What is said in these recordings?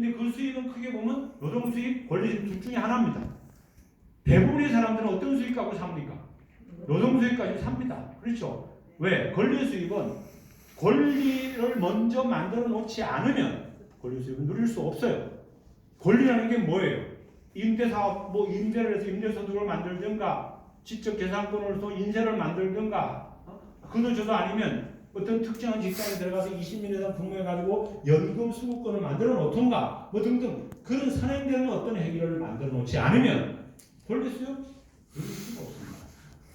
근데 그 수익은 크게 보면 노동 수익, 권리 수익 둘 중에 하나입니다. 대부분의 사람들은 어떤 수익 갖고 삽니까? 노동 수익 가지고 삽니다. 그렇죠? 왜? 권리 수익은 권리를 먼저 만들어 놓지 않으면 권리 수익은 누릴 수 없어요. 권리라는 게 뭐예요? 임대사업, 뭐 임대를 해서 임대소득을 만들든가, 직접 계산권으로서 인세를 만들든가, 그도 저도 아니면 어떤 특정한 직장에 들어가서 20년 이상 근무해가지고 연금 수급권을 만들어 놓던가, 뭐 등등 그런 선행되는 어떤 행위를 만들어 놓지 않으면 권리 수익 누릴 수가 없습니다.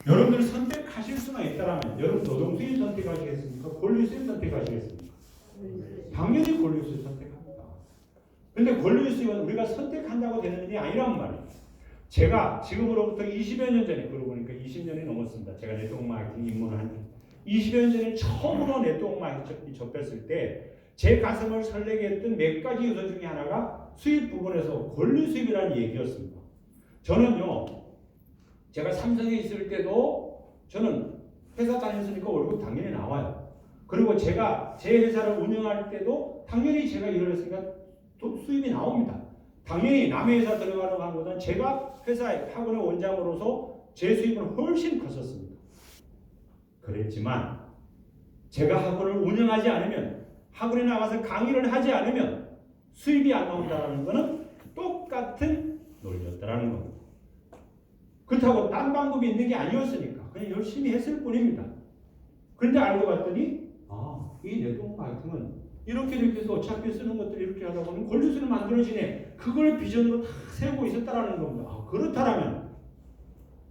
여러분들 선택하실 수만 있다면 여러분 노동 수익 선택하시겠습니까? 권리 수익 선택하시겠습니까? 당연히 권리 수익 선택합니다. 근데 권리 수익은 우리가 선택한다고 되는 일이 아니란 말이에요. 제가 지금으로부터 20여 년 전에, 그러고 보니까 20년이 넘었습니다. 제가 네트워크 마케팅 입문을 한 지 20여 년 전에 처음으로 네트워크 마케팅 접했을 때 제 가슴을 설레게 했던 몇 가지 요소 중에 하나가 수입 부분에서 권리 수입이라는 얘기였습니다. 저는요, 제가 삼성에 있을 때도 저는 회사 다녔으니까 월급 당연히 나와요. 그리고 제가 제 회사를 운영할 때도 당연히 제가 일을 했으니까 또 수입이 나옵니다. 당연히 남의 회사 들어가는 것보다는 제가 회사의 학원의 원장으로서 제 수입은 훨씬 컸었습니다. 그랬지만 제가 학원을 운영하지 않으면, 학원에 나가서 강의를 하지 않으면 수입이 안 나온다는 것은 똑같은 논리였다는 겁니다. 그렇다고 딴 방법이 있는 게 아니었으니까 그냥 열심히 했을 뿐입니다. 그런데 알고 봤더니 이 네트워크 마케팅은 이렇게 해서 어차피 쓰는 것들 이렇게 하다 보면 권리수는 만들어지네. 그걸 비전으로 다 세우고 있었다라는 겁니다. 그렇다면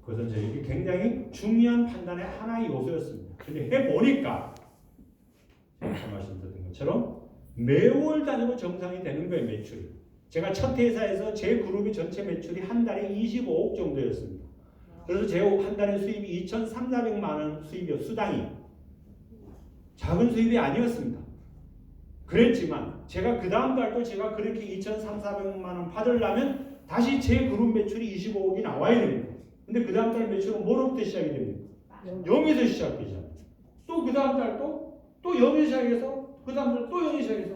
그것은 저에게 굉장히 중요한 판단의 하나의 요소였습니다. 근데 해보니까 제가 말씀드린 것처럼 매월 단위로 정상이 되는 거예요. 매출이. 제가 첫 회사에서 제 그룹의 전체 매출이 한 달에 25억 정도였습니다. 그래서 제 한 달에 수입이 2,300만 원 수입이요. 수당이. 작은 수입이 아니었습니다. 그랬지만 제가 그 다음 달도 제가 그렇게 2,300만 원 받으려면 다시 제 그룹 매출이 25억이 나와야 됩니다. 근데 그 다음 달 매출은 뭐로부터 시작이 됩니까? 0에서 시작되잖아요. 또 그 다음 달도 또 0에서 시작해서 그 다음 달 또 0에서 시작해서,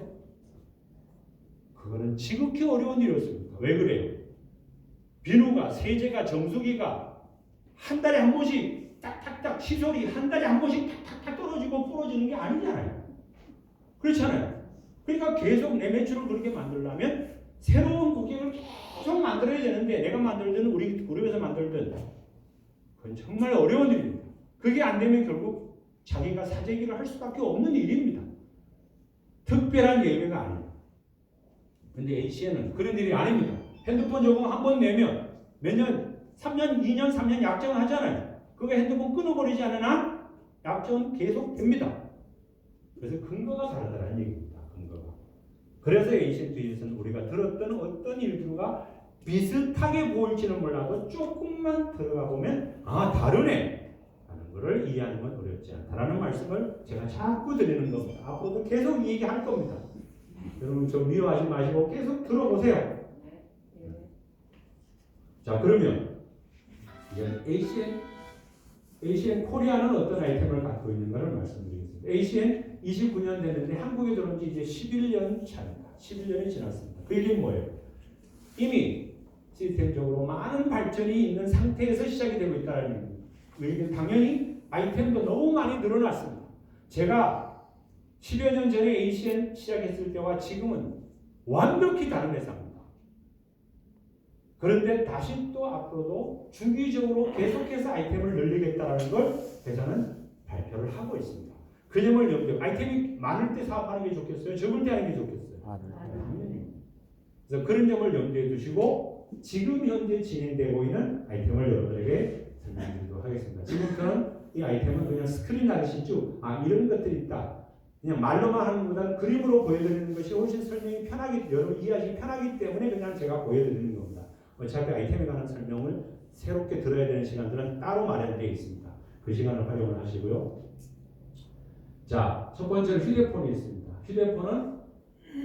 그거는 지극히 어려운 일이었습니다. 왜 그래요? 비누가, 세제가, 정수기가 한 달에 한 번씩 딱딱딱 시솔이 한 달에 한 번씩 탁탁탁 떨어지고 부러지는 게 아니잖아요. 그렇잖아요. 그러니까 계속 내 매출을 그렇게 만들려면 새로운 고객을 계속 만들어야 되는데, 내가 만들든 우리 그룹에서 만들든 그건 정말 어려운 일입니다. 그게 안 되면 결국 자기가 사재기를 할 수밖에 없는 일입니다. 특별한 예외가 아닙니다. 근데 HCN은 그런 일이 아닙니다. 핸드폰 요금 한 번 내면 몇 년, 3년, 2년, 3년 약정을 하잖아요. 그거 핸드폰 끊어버리지 않은 한 약정은 계속 됩니다. 그래서 근거가 다르다는 얘기입니다. 근거가. 그래서 HCN 비즈니스는 우리가 들었던 어떤 일들과 비슷하게 보일지는 몰라도 조금만 들어가 보면 다르네 하는 것을 이해하는 건 어렵지 않다라는 말씀을 제가 자꾸 드리는 겁니다. 앞으로도 계속 이 얘기할 겁니다. 여러분 좀 미워하지 마시고 계속 들어보세요. 자, 그러면 이제 ACN 코리아는 어떤 아이템을 갖고 있는가를 말씀드리겠습니다. ACN 29년 됐는데 한국에 들어온 지 이제 11년 차입니다. 11년이 지났습니다. 그 얘기는 뭐예요? 이미 시스템적으로 많은 발전이 있는 상태에서 시작이 되고 있다는 얘기는 당연히 아이템도 너무 많이 늘어났습니다. 제가 10여 년 전에 ACN 시작했을 때와 지금은 완벽히 다른 회사입니다. 그런데 다시 또 앞으로도 주기적으로 계속해서 아이템을 늘리겠다는 걸 회사는 발표를 하고 있습니다. 그 점을 염두에, 아이템이 많을 때 사업하는 게 좋겠어요? 적을 때 하는 게 좋겠어요? 그래서 그런 점을 염두에 두시고 지금 현재 진행되고 있는 아이템을 여러분에게 설명드리도록 하겠습니다. 지금부터는 이 아이템은 그냥 스크린 아시죠? 이런 것들이 있다. 그냥 말로만 하는 것보다는 그림으로 보여드리는 것이 훨씬 설명이 편하기, 여러분 이해하시기 편하기 때문에 그냥 제가 보여드리는 겁니다. 어차피 아이템에 관한 설명을 새롭게 들어야 되는 시간들은 따로 마련되어 있습니다. 그 시간을 활용을 하시고요. 자, 첫 번째로 휴대폰이 있습니다. 휴대폰은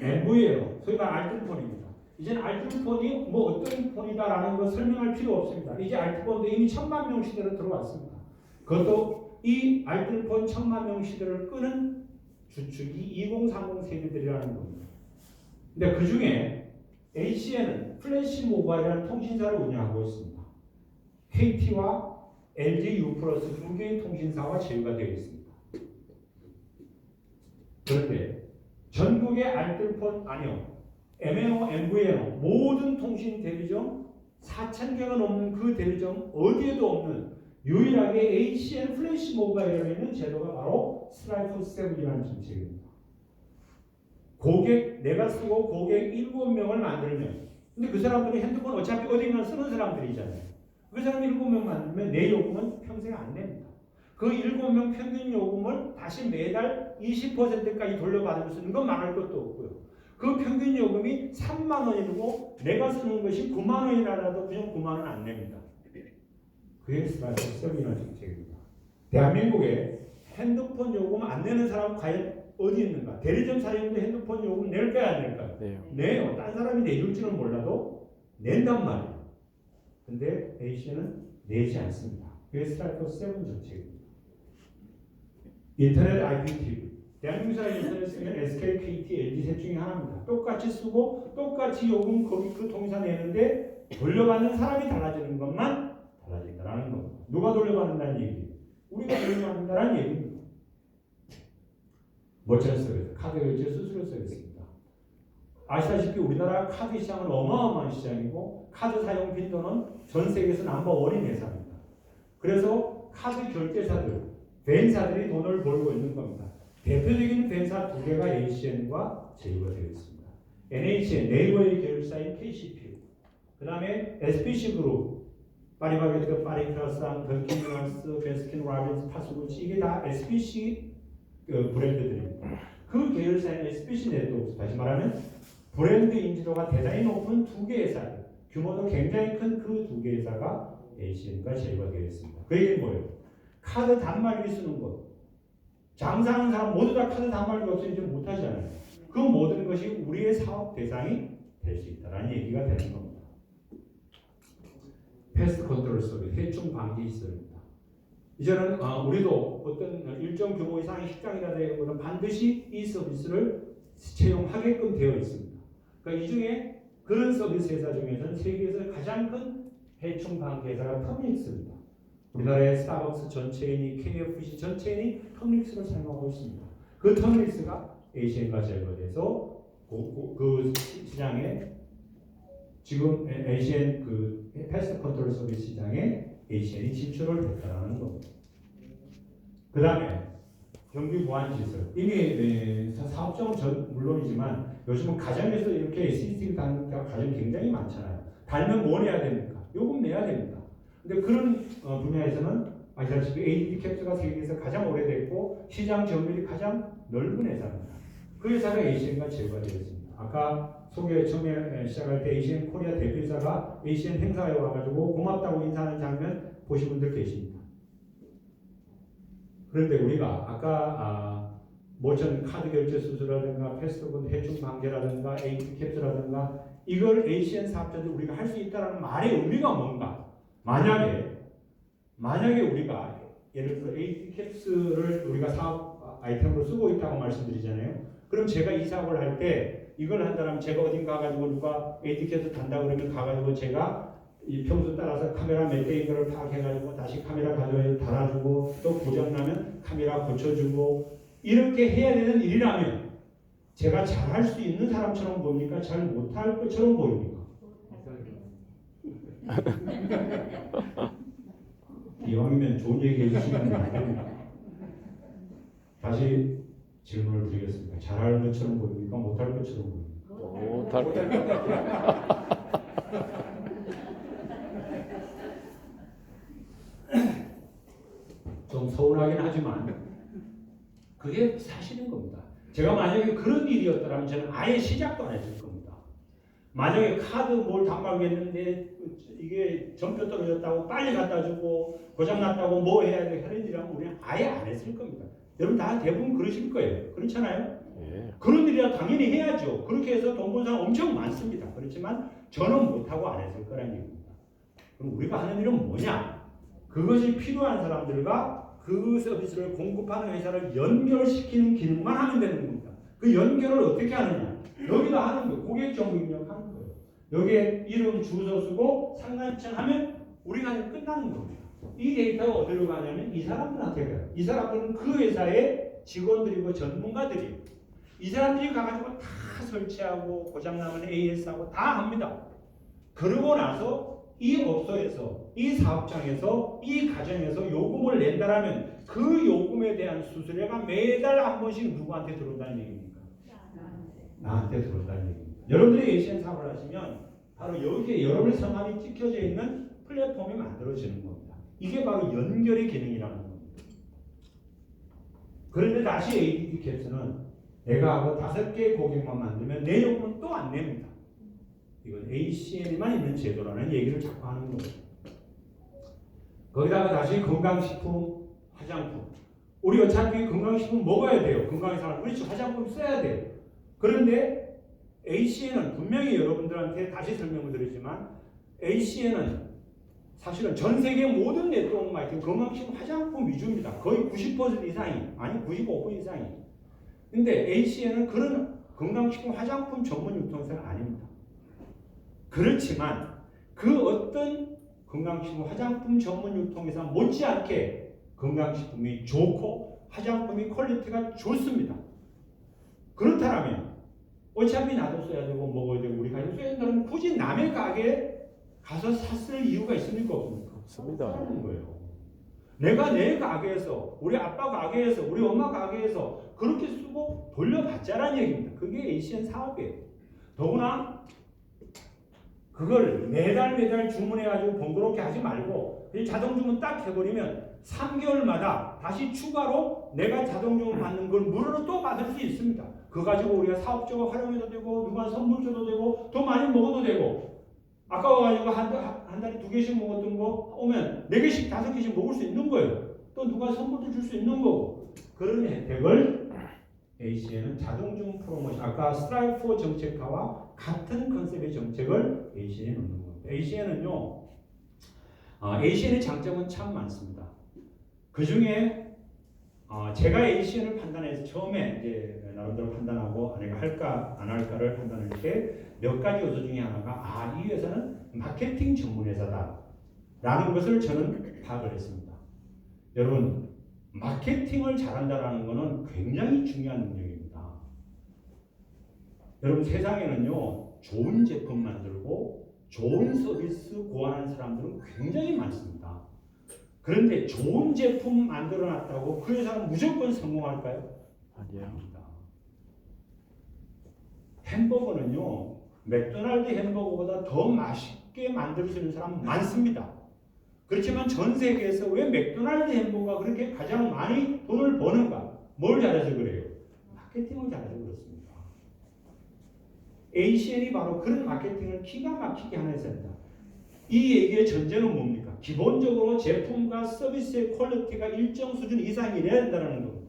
MV예요. 소위 말하는 알뜰폰입니다. 이제는 알뜰폰이 뭐 어떤 폰이다라는 거 설명할 필요 없습니다. 이제 알뜰폰도 이미 1000만 명 시대로 들어왔습니다. 그것도 이 알뜰폰 1000만 명 시대를 끄는 주축이 2030 세대들이라는 겁니다. 근데 그 중에 HCN은 플래시 모바일이라는 통신사를 운영하고 있습니다. KT와 LG U+, 두 개의 통신사와 제휴가 되어 있습니다. 그런데 전국의 알뜰폰 아니요, MNO, MVNO 모든 통신 대리점 4,000개가 넘는 그 대리점 어디에도 없는 유일하게 HCN 플래시 모바일에 있는 제도가 바로 스트라이프 7이라는 정책입니다. 고객, 내가 쓰고 고객 7명을 만들면, 근데 그 사람들이 핸드폰 어차피 어딘가 쓰는 사람들이잖아요. 그 사람 7명 만들면 내 요금은 평생 안 냅니다. 그 7명 평균 요금을 다시 매달 20%까지 돌려받을 수 있는 건 말할 것도 없고요. 그 평균 요금이 3만 원이고 내가 쓰는 것이 9만 원이라도 그냥 9만 원 안 냅니다. 그게 스트라이프 7이라는 정책입니다. 대한민국에 핸드폰 요금 안 내는 사람 과연 어디 있는가? 대리점 사장님도 핸드폰 요금 낼까요, 안 낼까요? 내요. 딴 사람이 내줄지는 몰라도 낸단 말이에요. 근데 HCN은 내지 않습니다. 그게 스트라이프 7 정책입니다. 인터넷 IPTV. 대한민국 사람이 인터넷 쓰면 SK, KT, LG 셋 중에 하나입니다. 똑같이 쓰고 똑같이 요금 거기 그 통신사 내는데 돌려받는 사람이 달라지는 것만 달라진다는 겁니다. 누가 돌려받는다는 얘기예요? 우리가 돌려받는다는 얘기입니다. 모처럼 서비스, 카드 결제 수수료 서비스입니다. 아시다시피 우리나라 카드 시장은 어마어마한 시장이고 카드 사용 빈도는 전 세계에서 넘버1인 회사입니다. 그래서 카드 결제사들, 벤사들이 돈을 벌고 있는 겁니다. 대표적인 벤사 두 개가 HCN과 제휴가 되어 있습니다. NHN, 네이버의 계열사인 KCP, 그 다음에 SPC 그룹, 파리바게뜨, 파리크라상, 던킨도너스, 베스킨 라빈스, 파스구치, 이게 다 SPC 브랜드들입니다. 그 계열사인 SPC 네트워크, 다시 말하면 브랜드 인지도가 대단히 높은 두 개의 회사들, 규모도 굉장히 큰 그 두 개의 회사가 HCN과 제휴가 되어 있습니다. 그 얘기는 뭐예요? 카드 단말기 쓰는 것, 장사하는 사람 모두 다 카드 단말기 없으면 이제 못하잖아요. 그 모든 것이 우리의 사업 대상이 될 수 있다는 얘기가 되는 겁니다. 패스트 컨트롤 서비스, 해충 방지 시설입니다. 이제는 우리도 어떤 일정 규모 이상의 식당이라든가 이런 것은 반드시 이 서비스를 채용하게끔 되어 있습니다. 그러니까 이 중에 그런 서비스 회사 중에서는 세계에서 가장 큰 해충 방지 회사가 터미닉스입니다. 우리나라의 스타벅스 전 체인이, KFC 전 체인이 터미닉스를 사용하고 있습니다. 그 터미닉스가 HCN과 제휴가 돼서 그 시장에 지금 HCN 그 패스트 컨트롤 서비스 시장에 HCN이 진출을 했다는 겁니다. 그 다음에 경비 보안 시설. 이게 사업종은 물론이지만 요즘은 가정에서 이렇게 CCTV 단가 가정 굉장히 많잖아요. 달면 뭘 해야 됩니까? 요금 내야 됩니다. 근데 그런 분야에서는 아시다시피 ADT 캡스가 세계에서 가장 오래됐고 시장 점유율이 가장 넓은 회사입니다. 그 회사가 HCN과 제휴가 되었습니다. 아까 처음에 시작할 때 HCN 코리아 대표이사가 HCN 행사에 와가지고 고맙다고 인사하는 장면 보신 분들 계십니다. 그런데 우리가 아까 모천 카드 결제 수수라든가 패스트폰 해충 방제라든가 ADT 캡스라든가 이걸 HCN 사업자들 우리가 할 수 있다는 말의 의미가 뭔가? 만약에 우리가 예를 들어 ADT 캡스를 우리가 사업 아이템으로 쓰고 있다고 말씀드리잖아요. 그럼 제가 이 사업을 할 때 이걸 한다면 제가 어딘가 가가지고 누가 ADT 캡스 단다 그러면 가가지고 제가 이 평소 따라서 카메라 몇 대인 거를 파악해가지고 다시 카메라 가져와서 달아주고 또 고장나면 카메라 고쳐주고 이렇게 해야 되는 일이라면 제가 잘할 수 있는 사람처럼 보입니까? 잘 못할 것처럼 보입니까? 이왕이면 좋은 얘기 해주시면 안 됩니다. 다시 질문을 드리겠습니다. 잘할 것처럼 보입니까? 못할 것처럼 보입니까? 못할 것. 좀 서운하긴 하지만 그게 사실인 겁니다. 제가 만약에 그런 일이었더라면 저는 아예 시작도 안 했을 겁니다. 만약에 카드 뭘 단말했는데 이게 전표 떨어졌다고 빨리 갖다 주고 고장났다고 뭐 해야 돼 하는 일이라면 우리는 아예 안 했을 겁니다. 여러분 다 대부분 그러실 거예요. 그렇잖아요? 예. 그런 일이라 당연히 해야죠. 그렇게 해서 돈 버는 사람 엄청 많습니다. 그렇지만 저는 못하고 안 했을 거라는 얘기입니다. 그럼 우리가 하는 일은 뭐냐? 그것이 필요한 사람들과 그 서비스를 공급하는 회사를 연결시키는 기능만 하면 되는 겁니다. 그 연결을 어떻게 하느냐? 여기다 하는 거예요. 고객 정보 입력하는 거예요. 여기에 이름 주소 쓰고 상관청 하면 우리가 끝나는 겁니다. 이 데이터가 어디로 가냐면 이 사람들한테 가요. 이 사람들은 그 회사의 직원들이고 전문가들이 이 사람들이 가가지고 다 설치하고 고장나면 AS하고 다 합니다. 그러고 나서 이 업소에서 이 사업장에서 이 가정에서 요금을 낸다라면 그 요금에 대한 수수료가 매달 한 번씩 누구한테 들어온다는 얘기입니까? 나한테 들어온다는 얘기입니다. 여러분들이 ACN 사업을 하시면 바로 여기에 여러분의 성함이 찍혀져 있는 플랫폼이 만들어지는 겁니다. 이게 바로 연결의 기능이라는 겁니다. 그런데 다시 ADD 캡스는 내가 하고 5개의 고객만 만들면 내 요금은 또 안 냅니다. 이건 ACN에만 있는 제도라는 얘기를 자꾸 하는 거예요. 거기다가 다시 건강식품, 화장품. 우리 어차피 건강식품 먹어야 돼요. 건강에 살아. 그렇지. 화장품 써야 돼요. 그런데 ACN은 분명히 여러분들한테 다시 설명을 드리지만 ACN은 사실은 전 세계 모든 네트워크 마케팅 건강식품 화장품 위주입니다. 거의 90% 이상이, 아니 95% 이상이. 근데 ACN은 그런 건강식품 화장품 전문 유통사는 아닙니다. 그렇지만 그 어떤 건강식품 화장품 전문 유통회사 못지않게 건강식품이 좋고 화장품이 퀄리티가 좋습니다. 그렇다면 어차피 나도 써야 되고 먹어야 되고 우리 가족 써야 된다면 굳이 남의 가게에 가서 샀을 이유가 있습니까 없습니까? 없습니다. 하는 거예요. 내가 내 가게에서 우리 아빠 가게에서 우리 엄마 가게에서 그렇게 쓰고 돌려받자라는 얘기입니다. 그게 ACN 사업이에요. 더구나 그걸 매달 주문해가지고 번거롭게 하지 말고 자동 주문 딱 해버리면 3개월마다 다시 추가로 내가 자동 주문 받는 걸 무료로 또 받을 수 있습니다. 그거 가지고 우리가 사업적으로 활용해도 되고 누가 선물 줘도 되고 더 많이 먹어도 되고 아까워가지고 한 달에 2개씩 먹었던 거 오면 4개씩 5개씩 먹을 수 있는 거예요. 또 누가 선물도 줄 수 있는 거고 그런 혜택을 ACN은 자동주문 프로모션 아까 스트라이크4 정책화와 같은 컨셉의 정책을 ACN에 넣는 겁니다. ACN은요 ACN의 장점은 참 많습니다. 그 중에 제가 ACN을 판단해서 처음에 이제 나름대로 판단하고 내가 할까 안 할까를 판단할 때 몇 가지 요소 중에 하나가 이 회사는 마케팅 전문 회사다 라는 것을 저는 파악을 했습니다. 여러분 마케팅을 잘한다는 것은 굉장히 중요한 능력입니다. 여러분 세상에는요 좋은 제품 만들고 좋은 서비스 고안하는 사람들은 굉장히 많습니다. 그런데 좋은 제품 만들어 놨다고 그 회사는 무조건 성공할까요? 아니에요. 햄버거는요 맥도날드 햄버거보다 더 맛있게 만들 수 있는 사람 많습니다. 그렇지만 전 세계에서 왜 맥도날드 햄버거가 그렇게 가장 많이 돈을 버는가? 뭘 잘해서 그래요? 마케팅을 잘해서 그렇습니다. ACN이 바로 그런 마케팅을 기가 막히게 하는 회사입니다. 이 얘기의 전제는 뭡니까? 기본적으로 제품과 서비스의 퀄리티가 일정 수준 이상이 돼야 된다는 겁니다.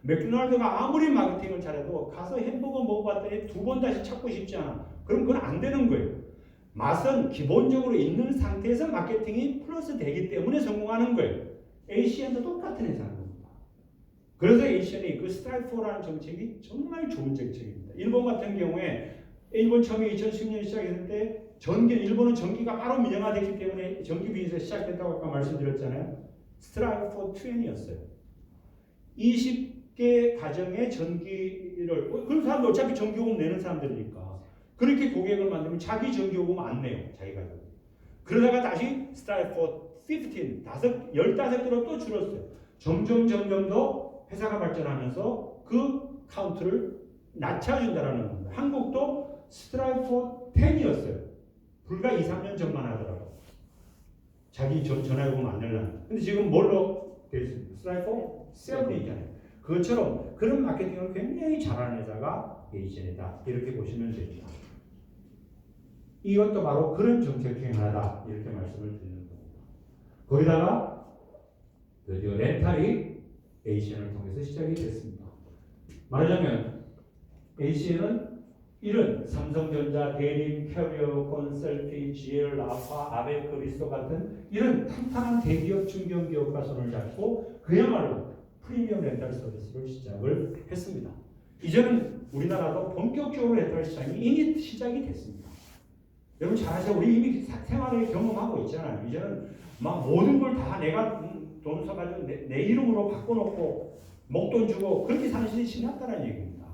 맥도날드가 아무리 마케팅을 잘해도 가서 햄버거 먹어봤더니 2번 다시 찾고 싶지 않아. 그럼 그건 안 되는 거예요. 맛은 기본적으로 있는 상태에서 마케팅이 플러스 되기 때문에 성공하는 거예요. ACN도 똑같은 회사인 겁니다. 그래서 ACN이 그 스트라이크4라는 정책이 정말 좋은 정책입니다. 일본 같은 경우에 일본 처음에 2010년 시작했을 때 일본은 전기가 바로 민영화됐기 때문에 전기 비즈니스가 시작됐다고 아까 말씀드렸잖아요. 스트라이크4 20이었어요. 20개 가정의 전기를 그런 사람들 어차피 전기요금 내는 사람들이니까 그렇게 고객을 만들면 자기 전기요금 안 내요. 자기가. 그러다가 다시 스트라이크4 15 15개로 또 줄었어요. 점점 더 회사가 발전하면서 그 카운트를 낮춰준다는 겁니다. 한국도 스트라이크4 10이었어요. 불과 2-3년 전만 하더라고요. 자기 전화요금 안 내려면. 근데 지금 뭘로 되어 있습니다. 스트라이크4 7이잖아요. 그것처럼 그런 마케팅을 굉장히 잘하는 회사가 ACN이다. 이렇게 보시면 됩니다. 이것도 바로 그런 정책 중에 하나다. 이렇게 말씀을 드리는 겁니다. 거기다가 드디어 렌탈이 ACN을 통해서 시작이 됐습니다. 말하자면 ACN은 이런 삼성전자, 대림, 캐리어, 건설피, GL, 라파, 아베크, 리스토 같은 이런 탄탄한 대기업, 중견기업과 손을 잡고 그야말로 프리미엄 렌탈 서비스를 시작을 했습니다. 이제는 우리나라도 본격적으로 렌탈 시장이 이미 시작이 됐습니다. 여러분 잘 아세요? 우리 이미 생활을 경험하고 있잖아요. 이제는 막 모든 걸 다 내가 돈 써가지고 내 이름으로 바꿔놓고 목돈 주고 그렇게 사는 시대에 지났다는 얘기입니다.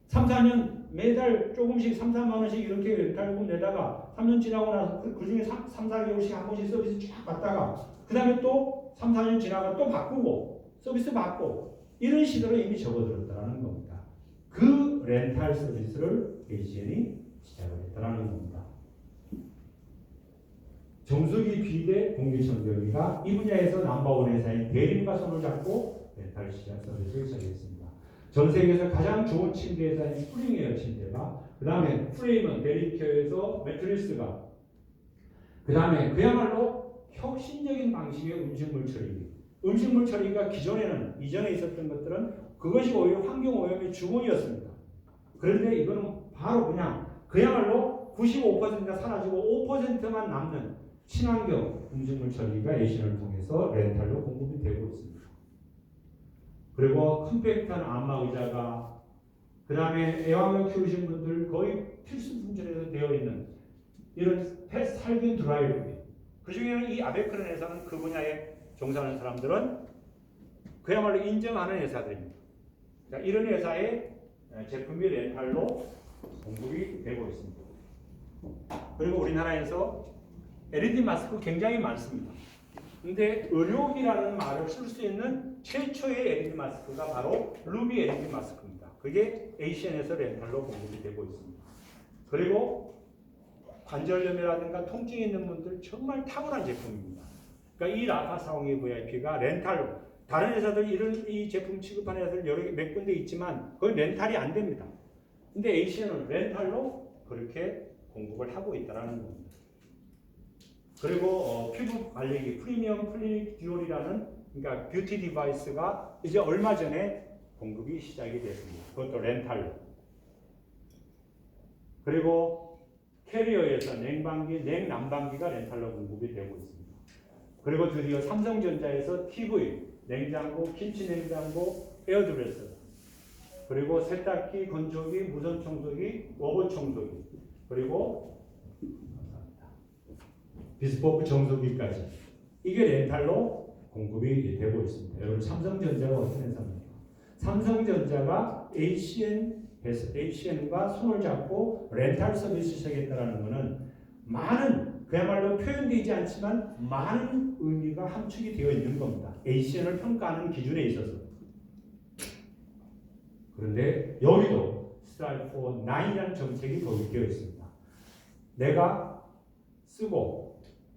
3, 4년 매달 조금씩 3, 4만 원씩 이렇게 렌탈금 내다가 3년 지나고 나서 그 중에 3, 4개월씩 한 번씩 서비스 쫙 받다가 그 다음에 또 3, 4년 지나가 또 바꾸고 서비스 받고 이런 시대로 이미 접어들었다는 겁니다. 그 렌탈 서비스를 ACN이 시작을 했다는 겁니다. 정수기 비대 공기청정기가 이 분야에서 넘버원 회사인 대림과 손을 잡고 렌탈 시장 서비스를 시작했습니다. 전 세계에서 가장 좋은 침대 회사인 스프링웨어 침대가, 그 다음에 프레임은 데리케어에서 매트리스가, 그 다음에 그야말로 혁신적인 방식의 음식물 처리. 음식물 처리가 이전에 있었던 것들은 그것이 오히려 환경오염의 주범이었습니다. 그런데 이거는 바로 그야말로 95%가 사라지고 5%만 남는 친환경 음식물 처리가 ACN을 통해서 렌탈로 공급이 되고 있습니다. 그리고 컴팩트한 안마 의자가, 그 다음에 애완을 키우신 분들 거의 필수 품절에서 되어 있는 이런 살균 드라이브. 그 중에는 이 아베크론에서는 그 분야에 종사하는 사람들은 그야말로 인정하는 회사들입니다. 자, 이런 회사의 제품이 렌탈로 공급이 되고 있습니다. 그리고 우리나라에서 LED 마스크 굉장히 많습니다. 근데 의료기라는 말을 쓸 수 있는 최초의 LED 마스크가 바로 루비 LED 마스크입니다. 그게 ACN에서 렌탈로 공급이 되고 있습니다. 그리고 관절염이라든가 통증이 있는 분들 정말 탁월한 제품입니다. 그러니까 이 라파사옹이 VIP가 렌탈로, 다른 회사들 이 제품 취급하는 회사들 몇 군데 있지만 거의 렌탈이 안 됩니다. 근데 ACN은 렌탈로 그렇게 공급을 하고 있다는 겁니다. 그리고 피부 관리기 프리미엄 클리닉 듀얼이라는, 그러니까 뷰티 디바이스가 이제 얼마 전에 공급이 시작이 됐습니다. 그것도 렌탈로. 그리고 캐리어에서 냉난방기가 렌탈로 공급이 되고 있습니다. 그리고 드디어 삼성전자에서 TV, 냉장고, 김치 냉장고, 에어드레서, 그리고 세탁기, 건조기, 무선 청소기, 로봇 청소기, 그리고 비스포크 정수기까지 이게 렌탈로 공급이 되고 있습니다. 여러분 삼성전자가 어떤 회사입니까? 삼성전자가 ACN과 손을 잡고 렌탈 서비스 시작했다는 것은 많은, 그야말로 표현되지 않지만 많은 의미가 함축이 되어 있는 겁니다. ACN을 평가하는 기준에 있어서. 그런데 여기도 스트라이크 9이라는 정책이 도입되어 있습니다. 내가 쓰고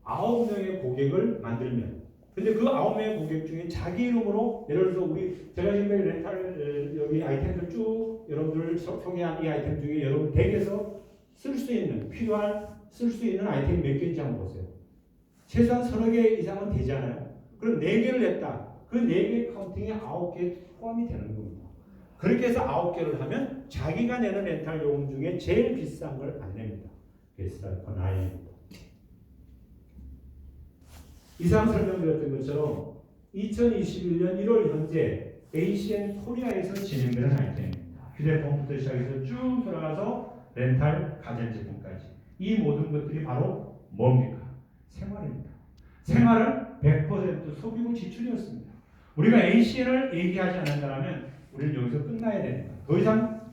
9명의 고객을 만들면, 근데 그 9명의 고객 중에 자기 이름으로, 예를 들어서 제가 지금 렌탈 여기 아이템들 쭉 여러분들 소개한 이 아이템 중에 여러분 댁에서 쓸 수 있는, 쓸 수 있는 아이템이 몇 개인지 한번 보세요. 최소한 30개 이상은 되잖아요. 그럼 4개를 냈다. 그 4개 카운팅에 9개 포함이 되는 겁니다. 그렇게 해서 9개를 하면 자기가 내는 렌탈 요금 중에 제일 비싼 걸 안 냅니다. 그게 스트라이크 9입니다. 이상 설명드렸던 것처럼 2021년 1월 현재 ACN 코리아에서 진행되는 아이템입니다. 휴대폰부터 시작해서 쭉 돌아가서 렌탈 가전제품까지 이 모든 것들이 바로 뭡니까? 생활입니다. 생활은 100% 소비고 지출이었습니다. 우리가 ACN을 얘기하지 않는다면 우리는 여기서 끝나야 됩니다. 더 이상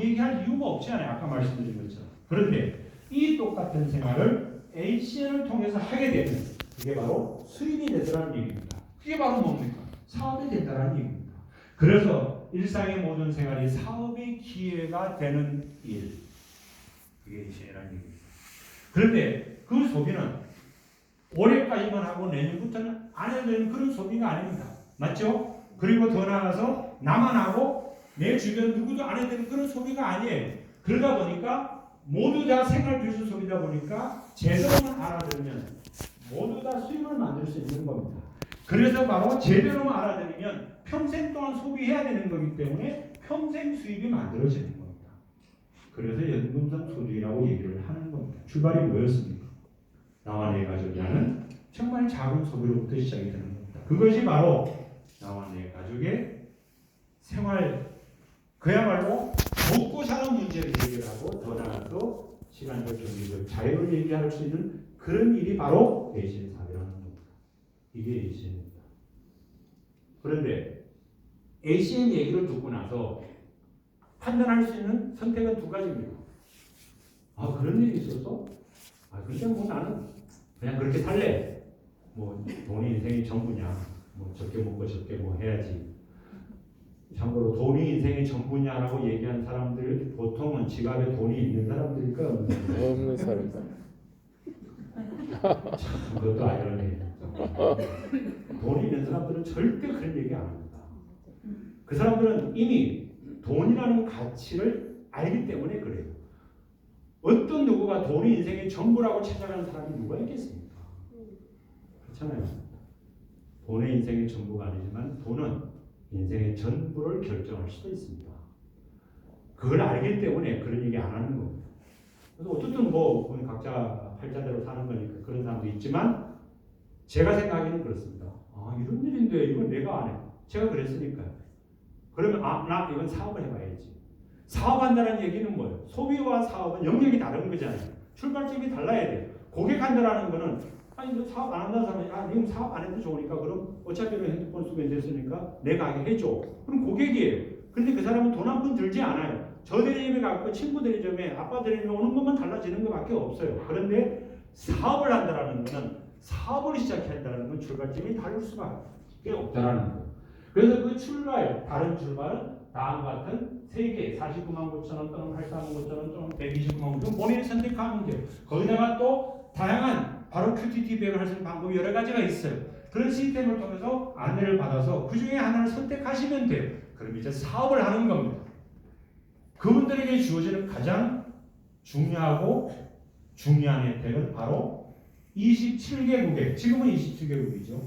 얘기할 이유가 없지 않아요. 아까 말씀드린 것처럼. 그런데 이 똑같은 생활을 ACN을 통해서 하게 되면 그게 바로 수입이 되더라는 얘기입니다. 그게 바로 뭡니까? 사업이 된다는 얘기입니다. 그래서 일상의 모든 생활이 사업의 기회가 되는 일. 그게 ACN이라는 얘기입니다. 그런데 그 소비는 올해까지만 하고 내년부터는 안 해도 되는 그런 소비가 아닙니다. 맞죠? 그리고 더 나아가서 나만 하고 내 주변 누구도 안 해도 되는 그런 소비가 아니에요. 그러다 보니까 모두 다 생활 필수 소비다 보니까 제대로만 알아들으면 모두 다 수입을 만들 수 있는 겁니다. 그래서 바로 제대로만 알아들으면 평생 동안 소비해야 되는 거기 때문에 평생 수입이 만들어지는 겁니다. 그래서 연금성 소득이라고 얘기를 하는 겁니다. 출발이 뭐였습니까? 나와 내 가족이 하는 정말 작은 소비로부터 시작이 되는 겁니다. 그것이 바로 나와 내 가족의 생활, 그야말로 먹고 사는 문제를 해결하고 더 나아가서 시간적, 경제적 자유를 얘기할 수 있는 그런 일이 바로 ACN 사업이라는 겁니다. 이게 ACN입니다. 그런데 ACN 얘기를 듣고 나서 판단할 수 있는 선택은 두 가지입니다. 아, 그런 일이 있어서? 아, 그냥 뭐 나는 그냥 그렇게 살래. 뭐 돈이 인생의 전부냐. 뭐 적게 먹고 적게 뭐 해야지. 참고로 돈이 인생의 전부냐라고 얘기한 사람들 보통은 지갑에 돈이 있는 사람들일까 없는 사람. 그것도 아이러니해요. 돈이 있는 사람들은 절대 그런 얘기 안 합니다. 그 사람들은 이미 돈이라는 가치를 알기 때문에 그래요. 어떤 누구가 돈이 인생의 전부라고 찾아가는 사람이 누가 있겠습니까? 그렇잖아요. 돈이 인생의 전부가 아니지만 돈은 인생의 전부를 결정할 수도 있습니다. 그걸 알기 때문에 그런 얘기 안 하는 겁니다. 그래서 어쨌든 뭐 각자 팔자대로 사는 거니까 그런 사람도 있지만 제가 생각하기는 그렇습니다. 아, 이런 일인데 이건 내가 안 해. 제가 그랬으니까요. 그러면 나 이건 사업을 해봐야지. 사업한다는 얘기는 뭐예요? 소비와 사업은 영역이 다른 거잖아요. 출발점이 달라야 돼요. 고객한다라는 거는 아니 너 사업 안 한다는 사람이 니 사업 안 해도 좋으니까 그럼 어차피 핸드폰 쓰면 됐으니까 내가 하게 해줘. 그럼 고객이에요. 그런데 그 사람은 돈 한 푼 들지 않아요. 저 대리점에 가고 친구 대리점에 아빠 대리점에 오는 것만 달라지는 것밖에 없어요. 그런데 사업을 한다라는 거는 사업을 시작한다는 건 출발점이 다를 수밖에 없다라는 거예요. 그래서 그 출발, 다른 출발은 다음과 같은 3개, 49만 9천 원 또는 84만 9천 원 또는 129만 9천 원 본인이 선택하면 돼요. 거기다가 또 다양한 바로 QTT 배열을 할 수 있는 방법이 여러 가지가 있어요. 그런 시스템을 통해서 안내를 받아서 그 중에 하나를 선택하시면 돼요. 그럼 이제 사업을 하는 겁니다. 그분들에게 주어지는 가장 중요하고 중요한 혜택은 바로 27개국에, 지금은 27개국이죠.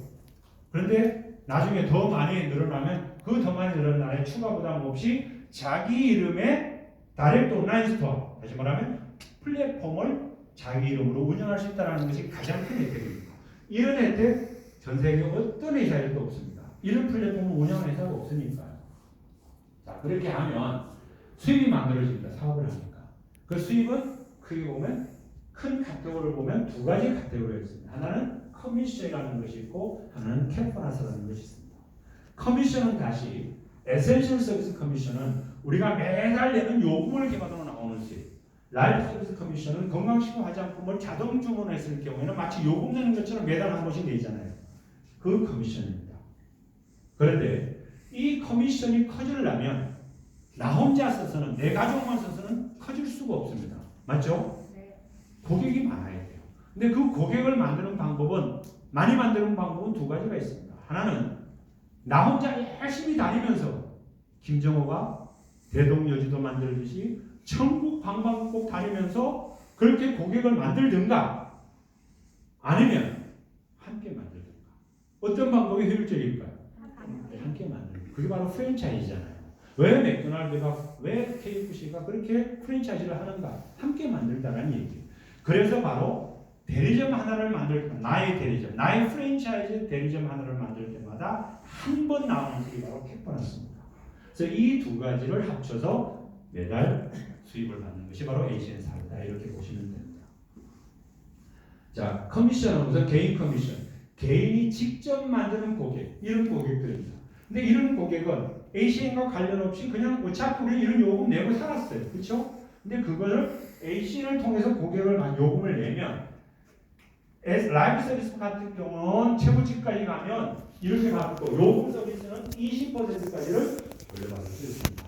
그런데 나중에 더 많이 늘어나면 그 더 많이 늘어난 나라에 추가 부담 없이 자기 이름의 다이렉트 온라인 스토어, 다시 말하면 플랫폼을 자기 이름으로 운영할 수 있다는 것이 가장 큰 혜택입니다. 이런 혜택 전 세계 어떤 회사에도 없습니다. 이런 플랫폼을 운영하는 회사가 없으니까요. 자, 그렇게 하면 수입이 만들어집니다. 사업을 하니까. 그 수입은 크게 보면 큰 카테고리를 보면 두 가지 카테고리가 있습니다. 하나는 커미션이라는 것이 있고 하나는 캠퍼나스라는 것이 있습니다. 커미션은 다시 에센셜 서비스 커미션은 우리가 매달 내는 요금을 기반으로 나오는 수입. 라이프 서비스 커미션은 건강식품 화장품을 자동 주문했을 경우에는 마치 요금 내는 것처럼 매달 한 번씩 내잖아요. 그 커미션입니다. 그런데 이 커미션이 커지려면 나 혼자 써서는, 내 가족만 써서는 커질 수가 없습니다. 맞죠? 네. 고객이 많아야 돼요. 근데 그 고객을 만드는 방법은, 많이 만드는 방법은 두 가지가 있습니다. 하나는 나 혼자 열심히 다니면서 김정호가 대동여지도 만들듯이 천국 방방곡곡 다니면서 그렇게 고객을 만들든가 아니면 함께 만들든가. 어떤 방법이 효율적일까요? 함께 만드는. 그게 바로 프랜차이즈잖아요. 왜 맥도날드가, 왜 KFC가 그렇게 프랜차이즈를 하는가? 함께 만들다라는 얘기예요. 그래서 바로 대리점 하나를 만들 때, 나의 대리점, 나의 프랜차이즈 대리점 하나를 만들 때마다 한 번 나오는 수입이 바로 캡보너스입니다. 그래서 이 두 가지를 합쳐서 매달 수입을 받는 것이 바로 ACN 사업이다. 이렇게 보시면 됩니다. 자, 커미션은 우선 개인 커미션. 개인이 직접 만드는 고객, 이런 고객들입니다. 근데 이런 고객은 ACN과 관련 없이 그냥 어차피 우리 이런 요금 내고 살았어요. 그렇죠? 근데 그거를 ACN을 통해서 고객을 요금을 내면 라이브 서비스 같은 경우는 최고치까지 가면 이렇게 받고 요금 서비스는 20%까지를 돌려받을 수 있습니다.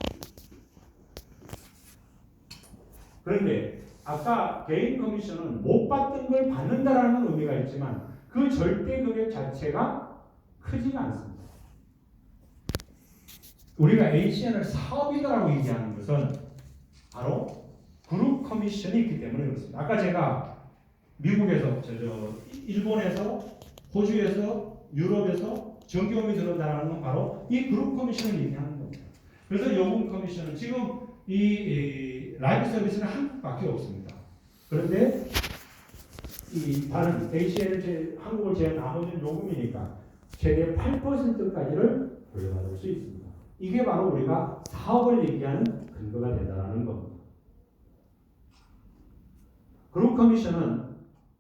그런데 아까 개인 커미션은 못 받던 걸 받는다라는 의미가 있지만 그 절대 금액 자체가 크지가 않습니다. 우리가 ACN을 사업이다라고 얘기하는 것은 바로 그룹 커미션이 있기 때문에 그렇습니다. 아까 제가 미국에서, 일본에서, 호주에서, 유럽에서 정기요금이 들어온다는 건 바로 이 그룹 커미션을 얘기하는 겁니다. 그래서 요금 커미션은 지금 이 라이브 서비스는 한국밖에 없습니다. 그런데 이 다른 ACN을 한국을 제한 나머지는 요금이니까 최대 8%까지를 돌려받을 수 있습니다. 이게 바로 우리가 사업을 얘기하는 근거가 된다는 겁니다. 그룹 커미션은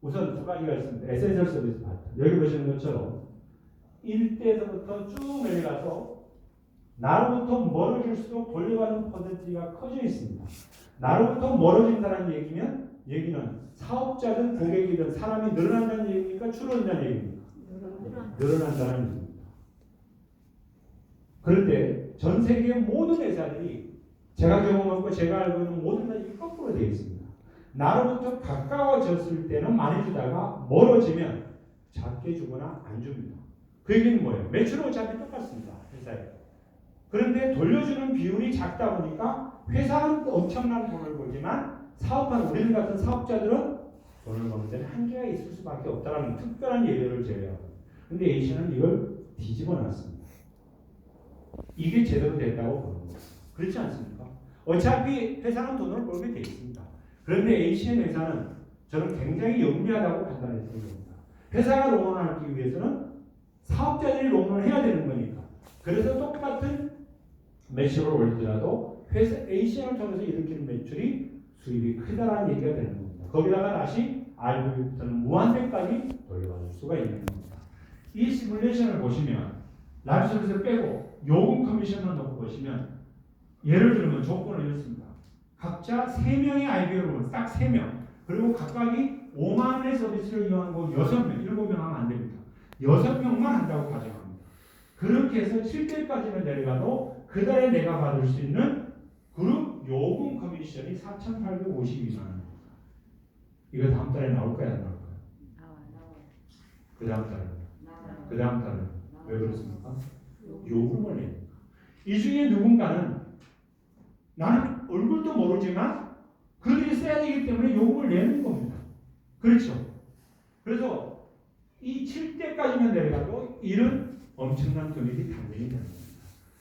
우선 두 가지가 있습니다. 에센셜 서비스 파트. 여기 보시는 것처럼 1대에서부터 쭉 내려가서 나로부터 멀어질수록 돌려가는 퍼센티지가 커져 있습니다. 나로부터 멀어진다는 얘기는 사업자든 고객이든 사람이 늘어난다는 얘기입니까? 줄어든다는 얘기입니까? 늘어난다는 얘기입니다. 그런데 전 세계 모든 회사들이 제가 경험하고 제가 알고 있는 모든 회사들이 거꾸로 되어 있습니다. 나로부터 가까워졌을 때는 많이 주다가 멀어지면 작게 주거나 안 줍니다. 그 얘기는 뭐예요? 매출은 어차피 똑같습니다. 회사에. 그런데 돌려주는 비율이 작다 보니까 회사는 엄청난 돈을 벌지만 사업하는 우리들 같은 사업자들은 돈을 버는 데는 한계가 있을 수밖에 없다는 특별한 예외를 제외하고. 근데 A씨는 이걸 뒤집어 놨습니다. 이게 제대로 됐다고 보는 거예요. 그렇지 않습니까? 어차피 회사는 돈을 벌게 돼 있습니다. 그런데 A씨의 회사는 저는 굉장히 영리하다고 판단했던 겁니다. 회사가 롱런하기 위해서는 사업자들이 롱런을 해야 되는 거니까. 그래서 똑같은 매출을 올리더라도 회사 A씨를 통해서 일으키는 매출이 수입이 크다라는 얘기가 되는 겁니다. 거기다가 다시 RV부터는 무한대까지 돌려받을 수가 있는 겁니다. 이 시뮬레이션을 보시면 라이프 서비스 빼고 요금 커미션만 놓고 보시면 예를 들면 조건을 이렇습니다. 각자 3명의 IB를 딱 3명 그리고 각각이 5만 원의 서비스를 이용한 거 6명, 7명 하면 안 됩니다. 6명만 한다고 가정합니다. 그렇게 해서 7대까지는 내려가도 그 달에 내가 받을 수 있는 그룹 요금 커미션이 4,852만 원입니다. 이거 다음 달에 나올까요? 안 나올까요? 그 다음 달에. 그 다음 달에. 왜 그렇습니까? 요금을 내니까. 이 중에 누군가는 나는 얼굴도 모르지만 그들이 써야 되기 때문에 요금을 내는 겁니다. 그렇죠? 그래서 이 7대까지만 내려가도 이런 엄청난 금액이 당연히 되는 겁니다.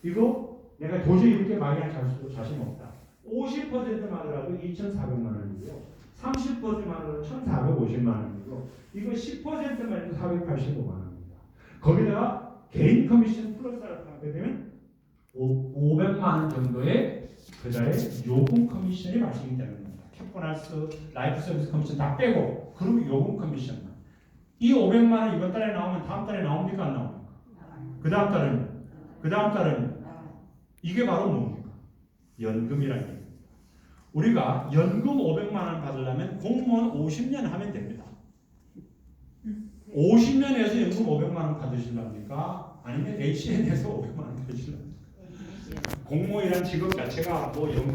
이거 내가 도저히 이렇게 많이 할 자신 없다. 50%만 하더라도 2,400만 원이고요. 30%만 하더라도 1,450만 원이고 이거 10%만 해도 485만 원입니다. 거기다가 개인 커미션 플러스 알파 하게 되면 500만 원 정도의 그 달에 요금 커미션이 발생이 되는 겁니다. 캐포나스, 라이프 서비스 커미션 다 빼고 그룹 요금 커미션만. 이 500만 원 이번 달에 나오면 다음 달에 나옵니까? 안 나옵니까? 그 다음 달에는? 그 다음 달에는? 이게 바로 뭡니까? 연금이라는 얘기입니다. 우리가 연금 500만 원 받으려면 공무원 50년 하면 됩니다. 50년에서 연금 500만 원 받으시렵니까? 아니면 HN에서 500만 원 받으시렵니까? 공무원이라는 직업 자체가 뭐 연금